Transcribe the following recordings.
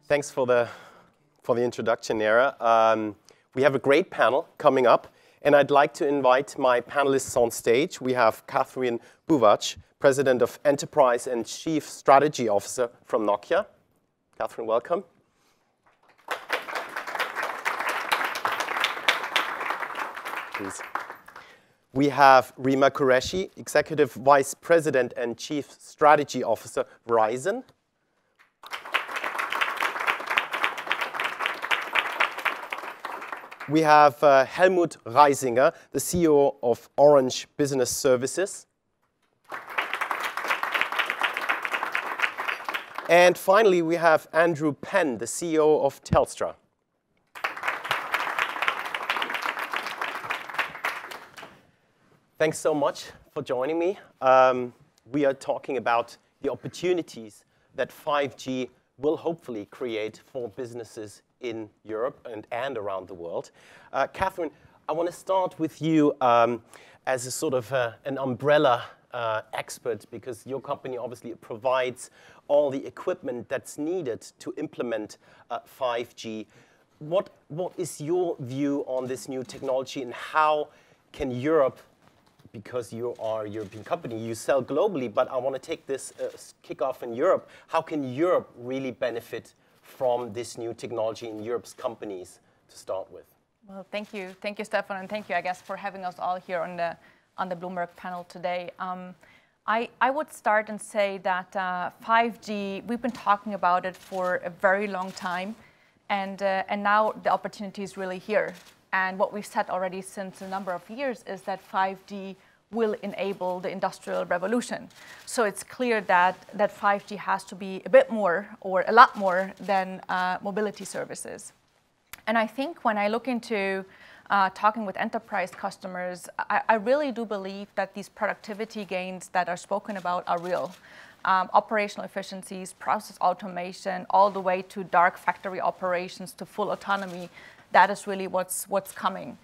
Thanks for the introduction, Nera. We have a great panel coming up, and I'd like to invite my panelists on stage. We have Catherine Buvac, President of Enterprise and Chief Strategy Officer from Nokia. Catherine, welcome. Please. We have Rima Qureshi, Executive Vice President and Chief Strategy Officer, Verizon. We have Helmut Reisinger, the CEO of Orange Business Services. And finally, we have Andrew Penn, the CEO of Telstra. Thanks so much for joining me. We are talking about the opportunities that 5G will hopefully create for businesses in Europe and around the world. Catherine, I want to start with you as a sort of an umbrella expert, because your company obviously provides all the equipment that's needed to implement 5G. What is your view on this new technology, and how can Europe, because you are a European company, you sell globally, but I want to take this kickoff in Europe. How can Europe really benefit from this new technology in Europe's companies to start with? Well, thank you, Stefan, and thank you, I guess, for having us all here on the Bloomberg panel today. I would start and say that 5G, we've been talking about it for a very long time, and now the opportunity is really here. And what we've said already since a number of years is that 5G will enable the industrial revolution. So it's clear that 5G has to be a bit more, or a lot more, than mobility services. And I think when I look into talking with enterprise customers, I really do believe that these productivity gains that are spoken about are real. Operational efficiencies, process automation, all the way to dark factory operations to full autonomy, that is really what's coming.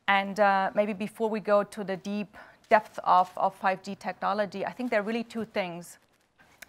And maybe before we go to the deep depth of 5G technology, I think there are really two things.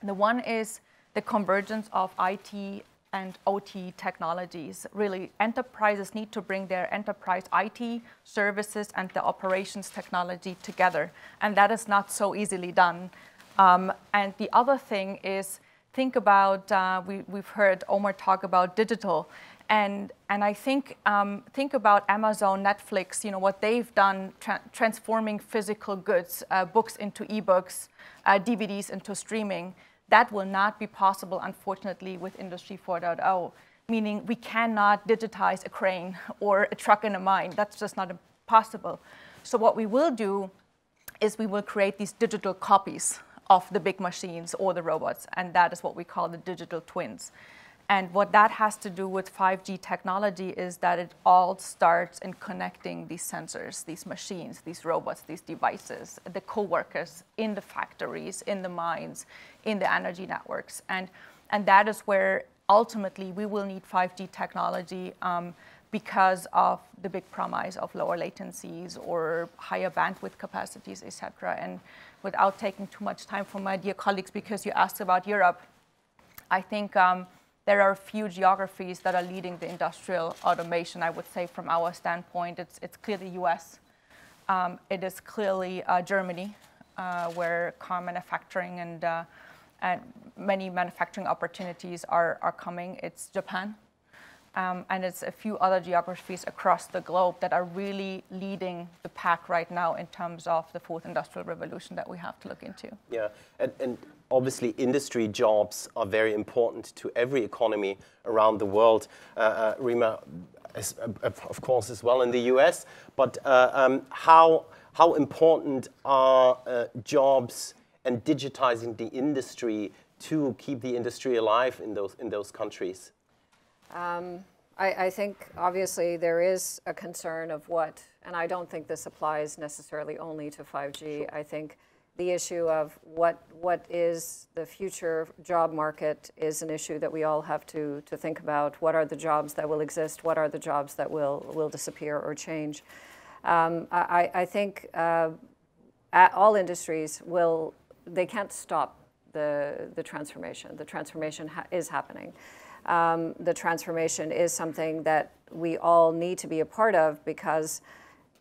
The one is the convergence of IT and OT technologies. Really, enterprises need to bring their enterprise IT services and the operations technology together. And that is not so easily done. And the other thing is, think about, we've heard Omar talk about digital. And I think about Amazon, Netflix, what they've done, transforming physical goods, books into ebooks, DVDs into streaming. That will not be possible, unfortunately, with Industry 4.0, meaning we cannot digitize a crane or a truck in a mine. That's just not possible. So what we will do is we will create these digital copies of the big machines or the robots, and that is what we call the digital twins. And what that has to do with 5G technology is that it all starts in connecting these sensors, these machines, these robots, these devices, the co-workers in the factories, in the mines, in the energy networks. And that is where ultimately we will need 5G technology because of the big promise of lower latencies or higher bandwidth capacities, et cetera. And without taking too much time from my dear colleagues, because you asked about Europe, I think there are a few geographies that are leading the industrial automation. I would say from our standpoint, it's clearly US. It is clearly Germany, where car manufacturing and many manufacturing opportunities are coming. It's Japan. And it's a few other geographies across the globe that are really leading the pack right now in terms of the fourth industrial revolution that we have to look into. Yeah, and obviously industry jobs are very important to every economy around the world. Rima, of course, as well in the US, but how important are jobs and digitizing the industry to keep the industry alive in those countries? I think obviously there is a concern of what, and I don't think this applies necessarily only to 5G. Sure. I think the issue of what is the future job market is an issue that we all have to think about. What are the jobs that will exist? What are the jobs that will disappear or change? I think all industries they can't stop the transformation. The transformation is happening. The transformation is something that we all need to be a part of, because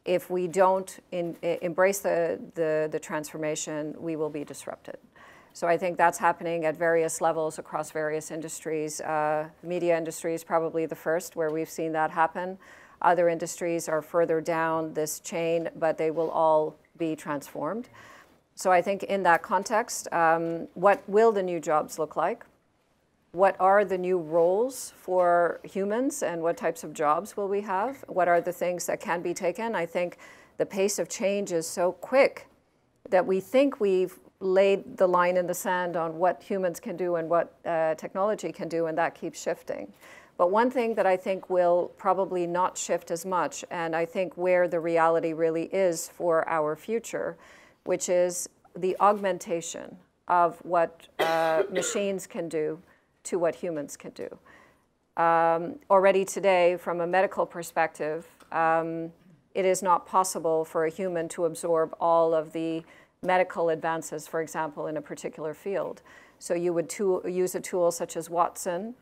if we don't embrace the transformation, we will be disrupted. So I think that's happening at various levels across various industries. The media industry is probably the first where we've seen that happen. Other industries are further down this chain, but they will all be transformed. So I think in that context, what will the new jobs look like? What are the new roles for humans, and what types of jobs will we have? What are the things that can be taken? I think the pace of change is so quick that we think we've laid the line in the sand on what humans can do and what technology can do, and that keeps shifting. But one thing that I think will probably not shift as much, and I think where the reality really is for our future, which is the augmentation of what machines can do to what humans can do. Already today, from a medical perspective, it is not possible for a human to absorb all of the medical advances, for example, in a particular field. So you would use a tool such as Watson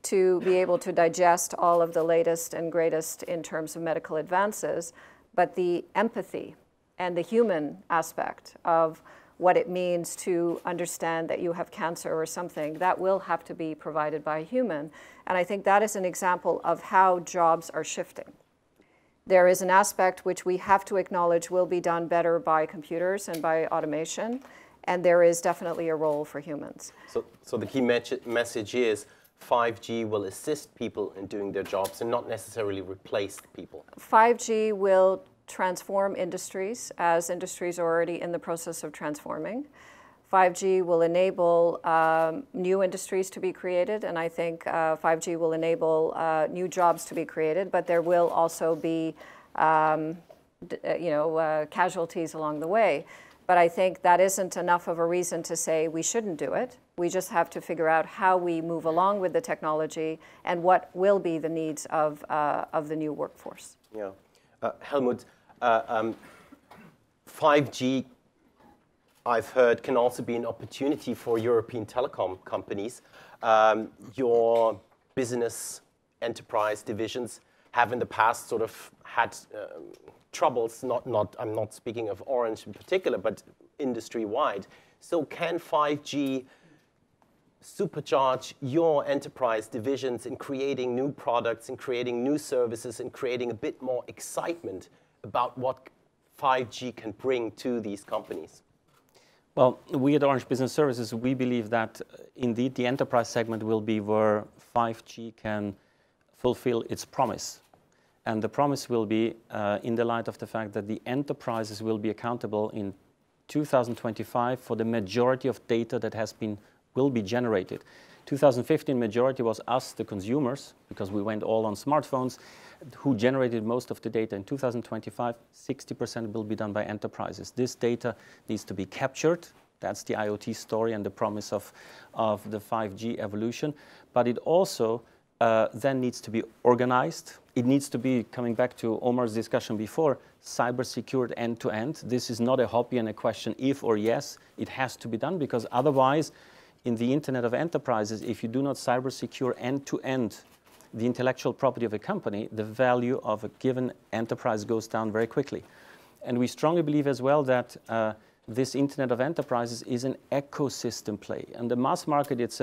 to be able to digest all of the latest and greatest in terms of medical advances, but the empathy and the human aspect of what it means to understand that you have cancer or something, that will have to be provided by a human. And I think that is an example of how jobs are shifting. There is an aspect which we have to acknowledge will be done better by computers and by automation, and there is definitely a role for humans. So the key message is 5G will assist people in doing their jobs and not necessarily replace people. 5G will transform industries, as industries are already in the process of transforming. 5G will enable new industries to be created, and I think 5G will enable new jobs to be created, but there will also be casualties along the way. But I think that isn't enough of a reason to say we shouldn't do it. We just have to figure out how we move along with the technology and what will be the needs of the new workforce. Yeah. Helmut, 5G, I've heard, can also be an opportunity for European telecom companies. Your business enterprise divisions have in the past sort of had troubles, I'm not speaking of Orange in particular, but industry-wide. So can 5G supercharge your enterprise divisions in creating new products, in creating new services, and creating a bit more excitement about what 5G can bring to these companies? Well, we at Orange Business Services, we believe that indeed the enterprise segment will be where 5G can fulfill its promise. And the promise will be in the light of the fact that the enterprises will be accountable in 2025 for the majority of data that will be generated. 2015 majority was us, the consumers, because we went all on smartphones, who generated most of the data. In 2025, 60% will be done by enterprises. This data needs to be captured. That's the IoT story and the promise of the 5G evolution. But it also then needs to be organized. It needs to be, coming back to Omar's discussion before, cyber-secured end-to-end. This is not a hobby and a question if or yes. It has to be done, because otherwise, in the Internet of Enterprises, if you do not cyber-secure end-to-end the intellectual property of a company, the value of a given enterprise goes down very quickly. And we strongly believe as well that this Internet of Enterprises is an ecosystem play. And the mass market, it's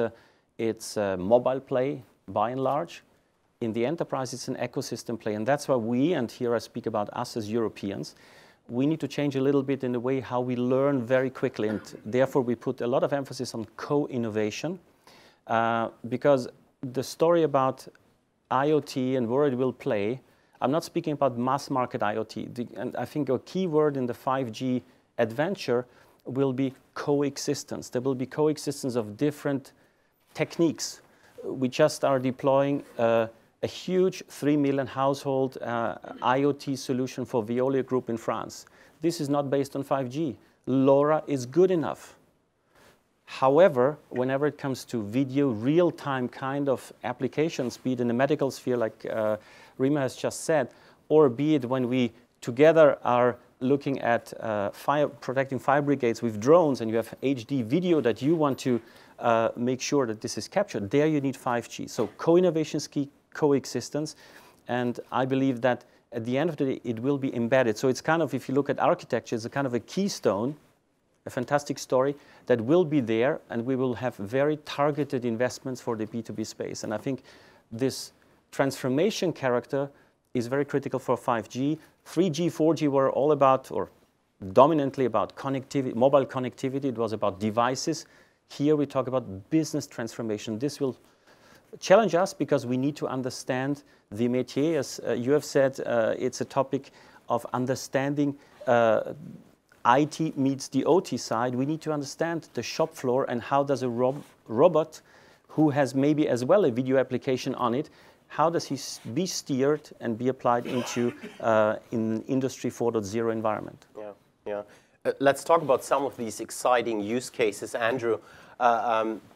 a mobile play, by and large. In the enterprise, it's an ecosystem play. And that's why we, and here I speak about us as Europeans, we need to change a little bit in the way how we learn very quickly. And therefore, we put a lot of emphasis on co-innovation, because the story about IoT and where it will play, I'm not speaking about mass market IoT. And I think a key word in the 5G adventure will be coexistence. There will be coexistence of different techniques. We just are deploying a huge 3 million household IoT solution for Veolia Group in France. This is not based on 5G. LoRa is good enough. However, whenever it comes to video real-time kind of applications, be it in the medical sphere like Rima has just said, or be it when we together are looking at protecting fire brigades with drones, and you have HD video that you want to make sure that this is captured, there you need 5G. So co-innovation is key, coexistence, and I believe that at the end of the day, it will be embedded. So it's kind of, if you look at architecture, it's a kind of a keystone, a fantastic story that will be there, and we will have very targeted investments for the B2B space. And I think this transformation character is very critical for 5G. 3G, 4G were all about, or dominantly about connectivity, mobile connectivity. It was about devices. Here we talk about business transformation. This will challenge us because we need to understand the métier. As you have said, it's a topic of understanding IT meets the OT side. We need to understand the shop floor and how does a robot who has maybe as well a video application on it, how does he be steered and be applied into in Industry 4.0 environment? Yeah. Let's talk about some of these exciting use cases. Andrew,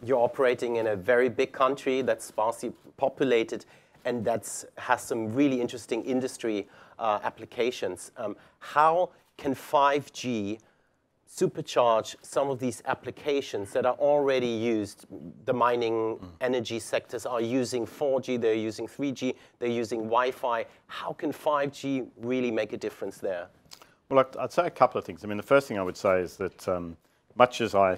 you're operating in a very big country that's sparsely populated and that has some really interesting industry applications. How can 5G supercharge some of these applications that are already used? The mining energy sectors are using 4G, they're using 3G, they're using Wi-Fi. How can 5G really make a difference there? Well, I'd say a couple of things. I mean, the first thing I would say is that much as I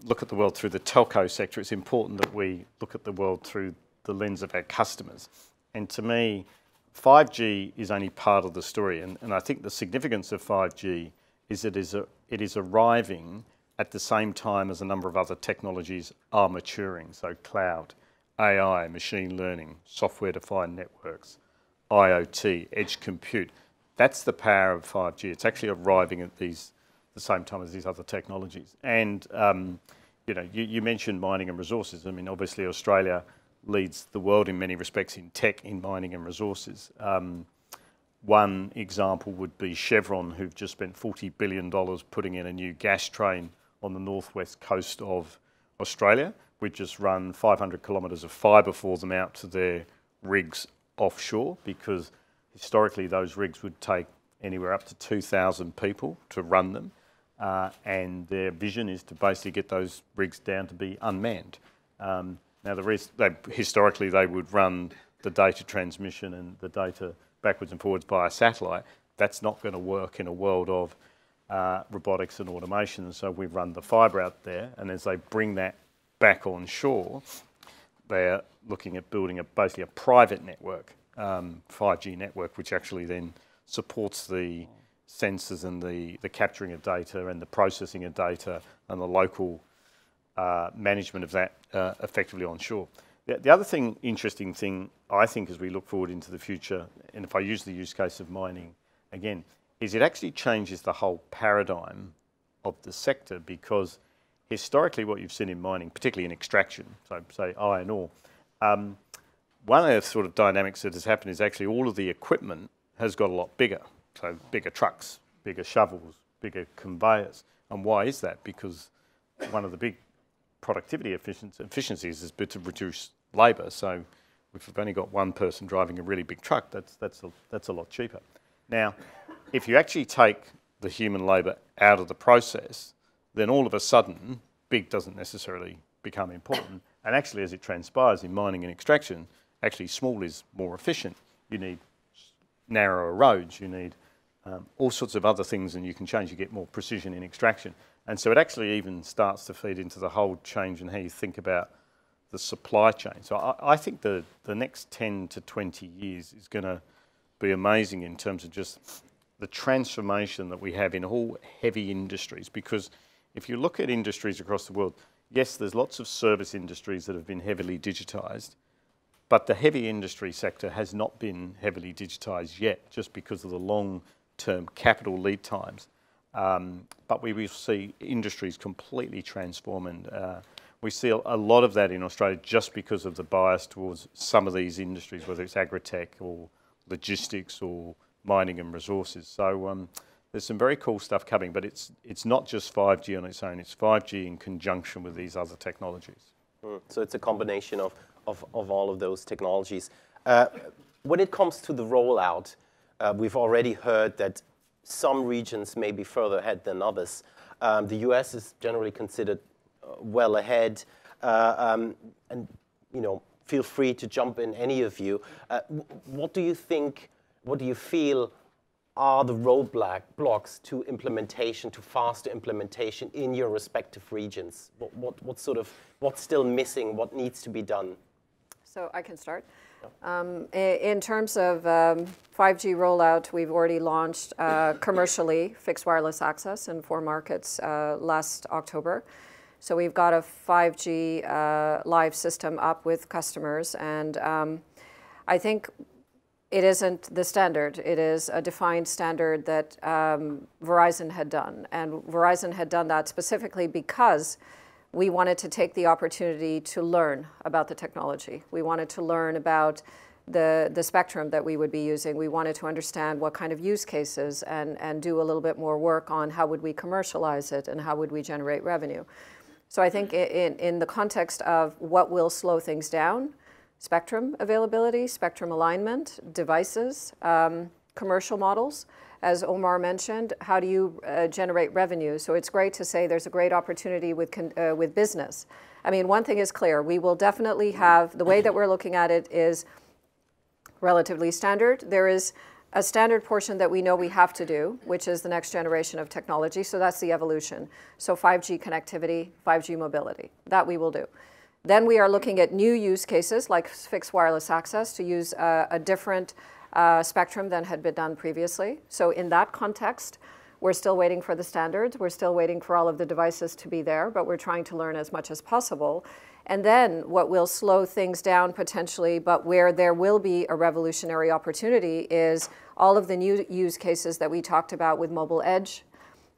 look at the world through the telco sector, it's important that we look at the world through the lens of our customers. And to me, 5G is only part of the story. And I think the significance of 5G is it is arriving at the same time as a number of other technologies are maturing. So cloud, AI, machine learning, software-defined networks, IoT, edge compute. That's the power of 5G. It's actually arriving at the same time as these other technologies. And you mentioned mining and resources. I mean, obviously Australia leads the world in many respects in tech, in mining and resources. One example would be Chevron, who've just spent $40 billion putting in a new gas train on the northwest coast of Australia. We've just run 500 kilometres of fibre for them out to their rigs offshore, because historically those rigs would take anywhere up to 2,000 people to run them. And their vision is to basically get those rigs down to be unmanned. Now, historically they would run the data transmission and the data backwards and forwards by a satellite. That's not going to work in a world of robotics and automation. So we've run the fibre out there, and as they bring that back on shore, they're looking at building basically a private network, 5G network, which actually then supports the sensors and the capturing of data and the processing of data and the local management of that effectively on shore. The other interesting thing, I think, as we look forward into the future, and if I use the use case of mining again, is it actually changes the whole paradigm of the sector, because historically what you've seen in mining, particularly in extraction, so say iron ore, one of the sort of dynamics that has happened is actually all of the equipment has got a lot bigger. So bigger trucks, bigger shovels, bigger conveyors. And why is that? Because one of the big productivity efficiencies is to reduce labour. So if we've only got one person driving a really big truck, that's a lot cheaper. Now, if you actually take the human labour out of the process, then all of a sudden, big doesn't necessarily become important. And actually, as it transpires in mining and extraction, actually small is more efficient. You need narrower roads, you need all sorts of other things, and you can change, you get more precision in extraction. And so it actually even starts to feed into the whole change in how you think about the supply chain. So I think the next 10 to 20 years is going to be amazing in terms of just the transformation that we have in all heavy industries. Because if you look at industries across the world, yes, there's lots of service industries that have been heavily digitised, but the heavy industry sector has not been heavily digitised yet, just because of the long-term capital lead times. But we will see industries completely transform, and we see a lot of that in Australia just because of the bias towards some of these industries, whether it's agri-tech or logistics or mining and resources. So there's some very cool stuff coming, but it's not just 5G on its own, it's 5G in conjunction with these other technologies. So it's a combination of all of those technologies. When it comes to the rollout, we've already heard that some regions may be further ahead than others. The US is generally considered well ahead, and feel free to jump in, any of you. What do you think, what do you feel are the roadblocks to implementation, to faster implementation in your respective regions? What's still missing? What needs to be done? So I can start. In terms of 5G rollout, we've already launched commercially fixed wireless access in 4 markets last October. So we've got a 5G live system up with customers, and I think it isn't the standard. It is a defined standard that Verizon had done, and Verizon had done that specifically because we wanted to take the opportunity to learn about the technology. We wanted to learn about the spectrum that we would be using. We wanted to understand what kind of use cases and do a little bit more work on how would we commercialize it and how would we generate revenue. So I think in the context of what will slow things down, spectrum availability, spectrum alignment, devices, commercial models. As Omar mentioned, how do you generate revenue? So it's great to say there's a great opportunity with business. I mean, one thing is clear. We will definitely have, the way that we're looking at it is relatively standard. There is a standard portion that we know we have to do, which is the next generation of technology. So that's the evolution. So 5G connectivity, 5G mobility, that we will do. Then we are looking at new use cases like fixed wireless access to use a different spectrum than had been done previously. So in that context, we're still waiting for the standards. We're still waiting for all of the devices to be there, but we're trying to learn as much as possible. And then what will slow things down potentially, but where there will be a revolutionary opportunity, is all of the new use cases that we talked about with mobile edge,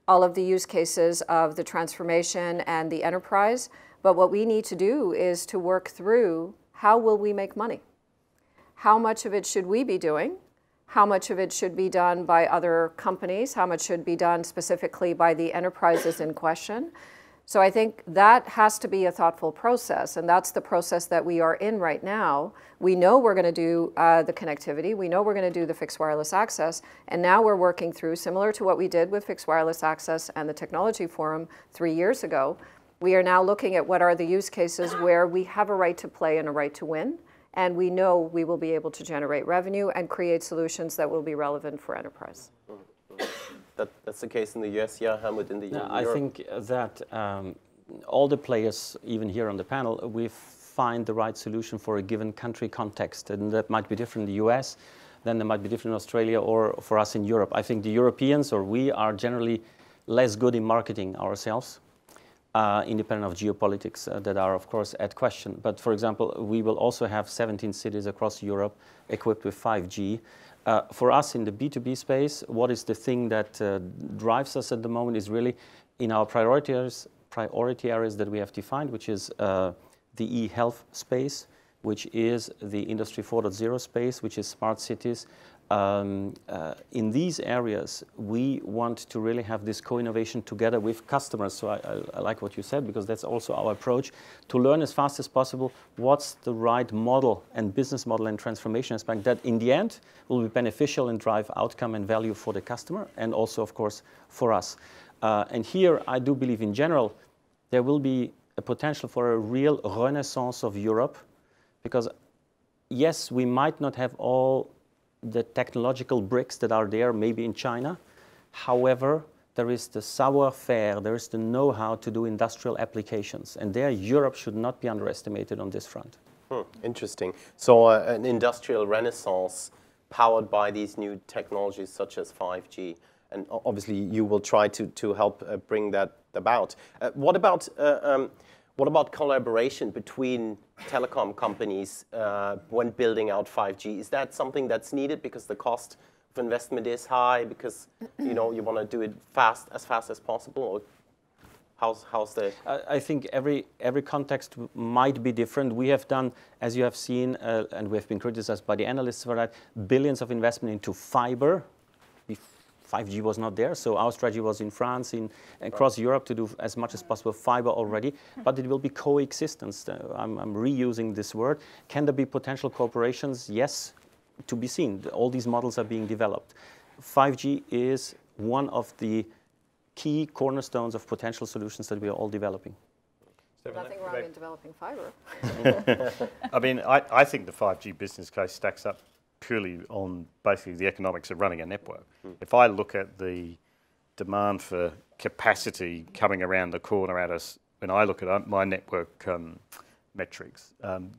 all of the use cases of the transformation and the enterprise. But what we need to do is to work through, how will we make money? How much of it should we be doing? How much of it should be done by other companies? How much should be done specifically by the enterprises in question? So I think that has to be a thoughtful process, and that's the process that we are in right now. We know we're going to do the connectivity. We know we're going to do the fixed wireless access, and now we're working through, similar to what we did with fixed wireless access and the Technology Forum 3 years ago, we are now looking at what are the use cases where we have a right to play and a right to win. And we know we will be able to generate revenue and create solutions that will be relevant for enterprise. That's the case in the US, yeah, Helmut, in the Europe. I think that all the players, even here on the panel, we find the right solution for a given country context. And that might be different in the US, then there might be different in Australia, or for us in Europe. I think the Europeans, or we, are generally less good in marketing ourselves. Independent of geopolitics that are, of course, at question. But for example, we will also have 17 cities across Europe equipped with 5G. For us in the B2B space, what is the thing that drives us at the moment is really in our priority areas that we have defined, which is the e-health space, which is the Industry 4.0 space, which is smart cities. In these areas, we want to really have this co-innovation together with customers. So I like what you said, because that's also our approach, to learn as fast as possible what's the right model and business model and transformation aspect that in the end will be beneficial and drive outcome and value for the customer, and also, of course, for us. And here, I do believe in general, there will be a potential for a real renaissance of Europe, because yes, we might not have all the technological bricks that are there, maybe in China. However, there is the savoir-faire, there is the know-how to do industrial applications. And there, Europe should not be underestimated on this front. Interesting. So an industrial renaissance powered by these new technologies such as 5G. And obviously, you will try to help bring that about. What about collaboration between telecom companies when building out 5G? Is that something that's needed because the cost of investment is high, because you want to do it as fast as possible? Or how's the? I think every context might be different. We have done, as you have seen, and we have been criticized by the analysts for that, billions of investment into fiber. 5G was not there, so our strategy was in France, across Europe, to do as much as possible fiber already, but it will be coexistence. I'm reusing this word. Can there be potential cooperations? Yes, to be seen. All these models are being developed. 5G is one of the key cornerstones of potential solutions that we are all developing. Nothing wrong in developing fiber. I mean, I think the 5G business case stacks up purely on basically the economics of running a network. If I look at the demand for capacity coming around the corner at us, when I look at my network metrics,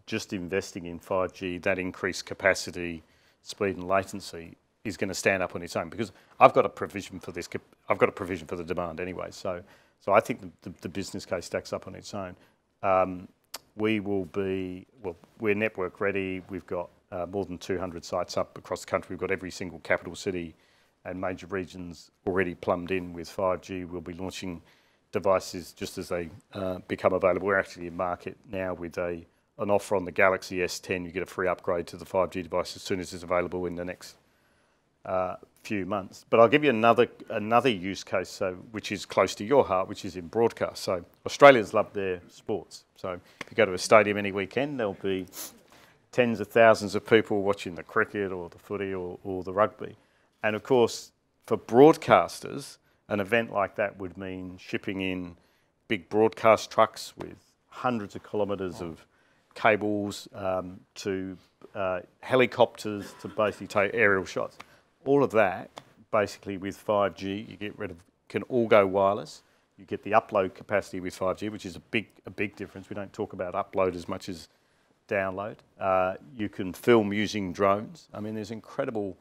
just investing in 5G, that increased capacity, speed and latency is going to stand up on its own, because I've got a provision for this. I've got a provision for the demand anyway. So I think the business case stacks up on its own. We will be, well, we're network ready. We've got more than 200 sites up across the country. We've got every single capital city and major regions already plumbed in with 5G. We'll be launching devices just as they become available. We're actually in market now with an offer on the Galaxy S10. You get a free upgrade to the 5G device as soon as it's available in the next few months. But I'll give you another use case, which is close to your heart, which is in broadcast. So Australians love their sports. So if you go to a stadium any weekend, there'll be tens of thousands of people watching the cricket or the footy or the rugby. And of course, for broadcasters, an event like that would mean shipping in big broadcast trucks with hundreds of kilometres of cables to helicopters to basically take aerial shots. All of that, basically with 5G, you get rid of, can all go wireless. You get the upload capacity with 5G, which is a big difference. We don't talk about upload as much as download. You can film using drones. I mean, there's incredible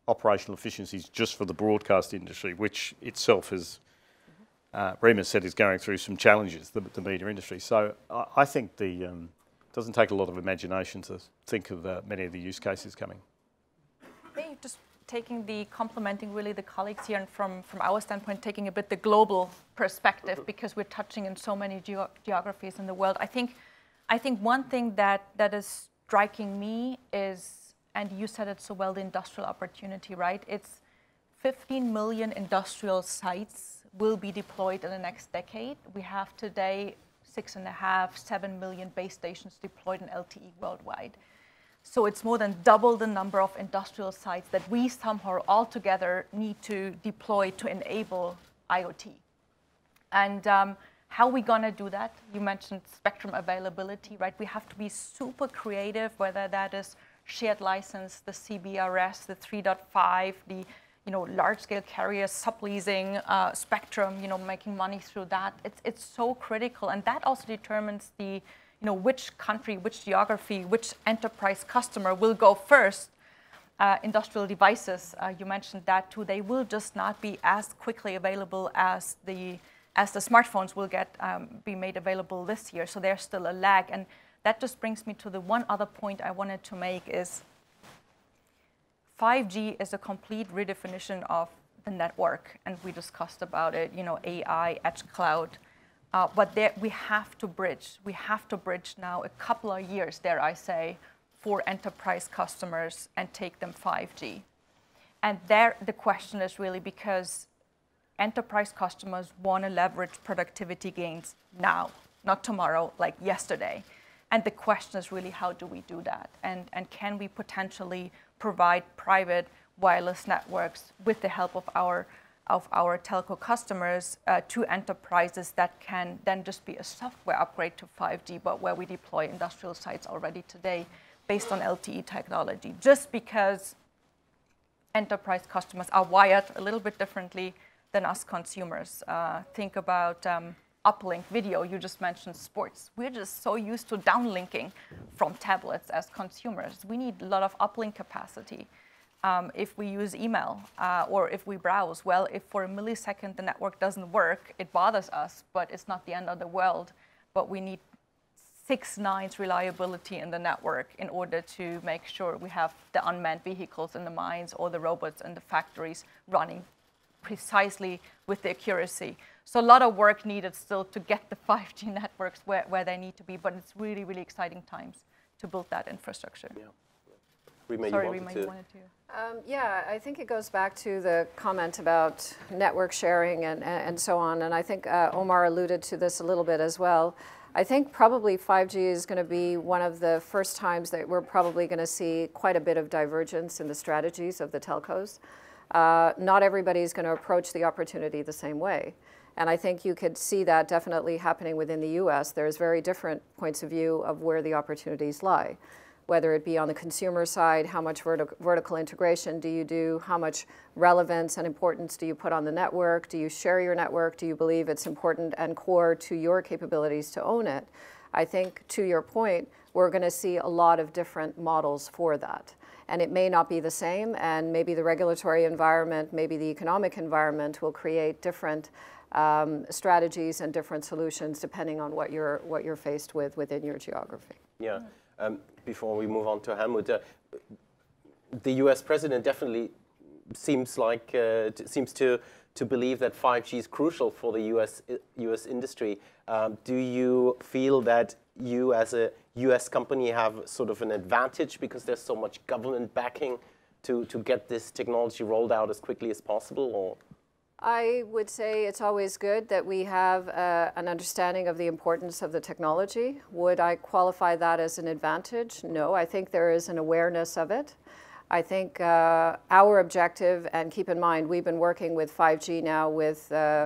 operational efficiencies just for the broadcast industry, which itself has, Rima said, is going through some challenges, the media industry. So I think it doesn't take a lot of imagination to think of many of the use cases coming. Maybe just complementing really the colleagues here, and from our standpoint, taking a bit the global perspective, because we're touching in so many geographies in the world. I think one thing that is striking me is, and you said it so well, the industrial opportunity, right? It's 15 million industrial sites will be deployed in the next decade. We have today 6.5, 7 million base stations deployed in LTE worldwide. So it's more than double the number of industrial sites that we somehow all together need to deploy to enable IoT. And how are we going to do that? You mentioned spectrum availability, right? We have to be super creative, whether that is shared license, the CBRS, the 3.5, the large-scale carriers subleasing spectrum, making money through that. It's so critical, and that also determines the which country, which geography, which enterprise customer will go first. Industrial devices, you mentioned that too. They will just not be as quickly available as the smartphones will be made available this year. So there's still a lag, and that just brings me to the one other point I wanted to make is 5G is a complete redefinition of the network, and we discussed about it. AI, edge cloud. But we have to bridge. We have to bridge now a couple of years, dare I say, for enterprise customers and take them 5G. And there, the question is really because enterprise customers want to leverage productivity gains now, not tomorrow, like yesterday. And the question is really, how do we do that? And can we potentially provide private wireless networks with the help of our telco customers to enterprises that can then just be a software upgrade to 5G, but where we deploy industrial sites already today based on LTE technology, just because enterprise customers are wired a little bit differently than us consumers. Think about uplink video. You just mentioned sports. We're just so used to downlinking from tablets as consumers. We need a lot of uplink capacity. If we use email or if we browse, well, if for a millisecond the network doesn't work, it bothers us, but it's not the end of the world. But we need 6 nines reliability in the network in order to make sure we have the unmanned vehicles in the mines or the robots in the factories running precisely with the accuracy. So a lot of work needed still to get the 5G networks where they need to be, but it's really, really exciting times to build that infrastructure. Yeah. Rima, Sorry, you Rima, you wanted to. Yeah, I think it goes back to the comment about network sharing and so on. And I think Omar alluded to this a little bit as well. I think probably 5G is going to be one of the first times that we're probably going to see quite a bit of divergence in the strategies of the telcos. not everybody's going to approach the opportunity the same way. And I think you could see that definitely happening within the US. There's very different points of view of where the opportunities lie, whether it be on the consumer side, how much vertical integration do you do, how much relevance and importance do you put on the network, do you share your network, do you believe it's important and core to your capabilities to own it. I think, to your point, we're going to see a lot of different models for that. And it may not be the same, and maybe the regulatory environment, maybe the economic environment will create different strategies and different solutions depending on what you're faced with within your geography. Yeah. Before we move on to Helmut, the U.S. president definitely seems to believe that 5G is crucial for the U.S. industry. Do you feel that you, as a U.S. company, have sort of an advantage because there's so much government backing to get this technology rolled out as quickly as possible, or? I would say it's always good that we have an understanding of the importance of the technology. Would I qualify that as an advantage? No, I think there is an awareness of it. I think our objective, and keep in mind, we've been working with 5G now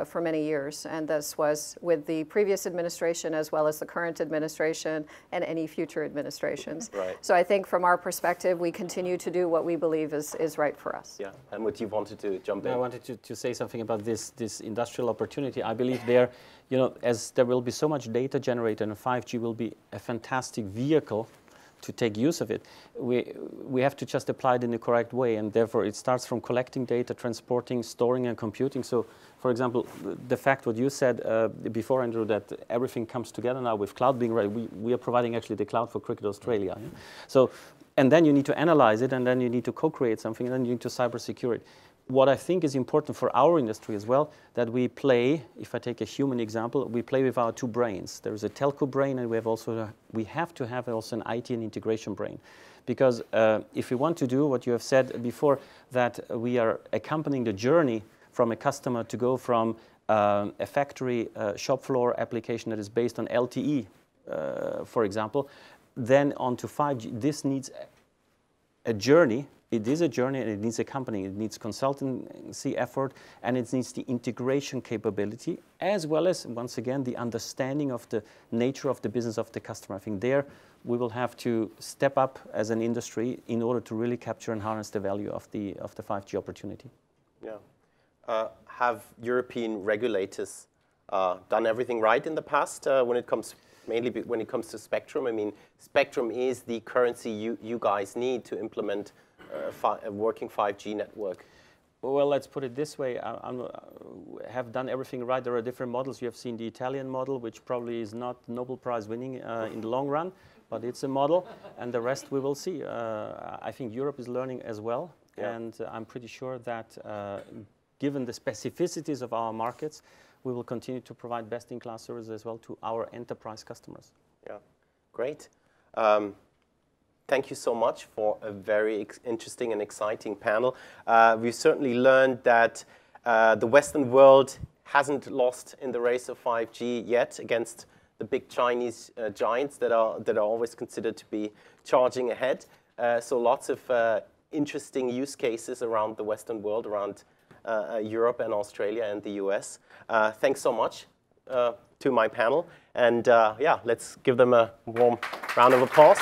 for many years, and this was with the previous administration as well as the current administration and any future administrations. Right. So I think from our perspective, we continue to do what we believe is right for us. Yeah, and what you wanted to jump in? I wanted to say something about this industrial opportunity. I believe there, as there will be so much data generated, and 5G will be a fantastic vehicle to take use of it. We have to just apply it in the correct way, and therefore it starts from collecting data, transporting, storing, and computing. So, for example, the fact what you said before, Andrew, that everything comes together now with cloud being ready. We are providing actually the cloud for Cricket Australia. Yeah? So, and then you need to analyze it, and then you need to co-create something, and then you need to cyber secure it. What I think is important for our industry as well, that we play, if I take a human example, we play with our two brains. There is a telco brain, and we have to have also an IT and integration brain. Because if we want to do what you have said before, that we are accompanying the journey from a customer to go from a factory shop floor application that is based on LTE, for example, then on to 5G, this needs a journey. It is a journey, and it needs accompanying. It needs consultancy effort, and it needs the integration capability, as well as, once again, the understanding of the nature of the business of the customer. I think there we will have to step up as an industry in order to really capture and harness the value of the 5G opportunity. Yeah. Have European regulators done everything right in the past mainly when it comes to spectrum? I mean, spectrum is the currency you guys need to implement a working 5G network. Well, let's put it this way. Have done everything right. There are different models. You have seen the Italian model, which probably is not Nobel Prize winning in the long run, but it's a model, and the rest we will see. I think Europe is learning as well, yeah. And I'm pretty sure that given the specificities of our markets, we will continue to provide best-in-class services as well to our enterprise customers. Yeah, great. Thank you so much for a very interesting and exciting panel. We've certainly learned that the Western world hasn't lost in the race of 5G yet against the big Chinese giants that are always considered to be charging ahead. So lots of interesting use cases around the Western world, around Europe and Australia and the US. Thanks so much to my panel. And yeah, let's give them a warm round of applause.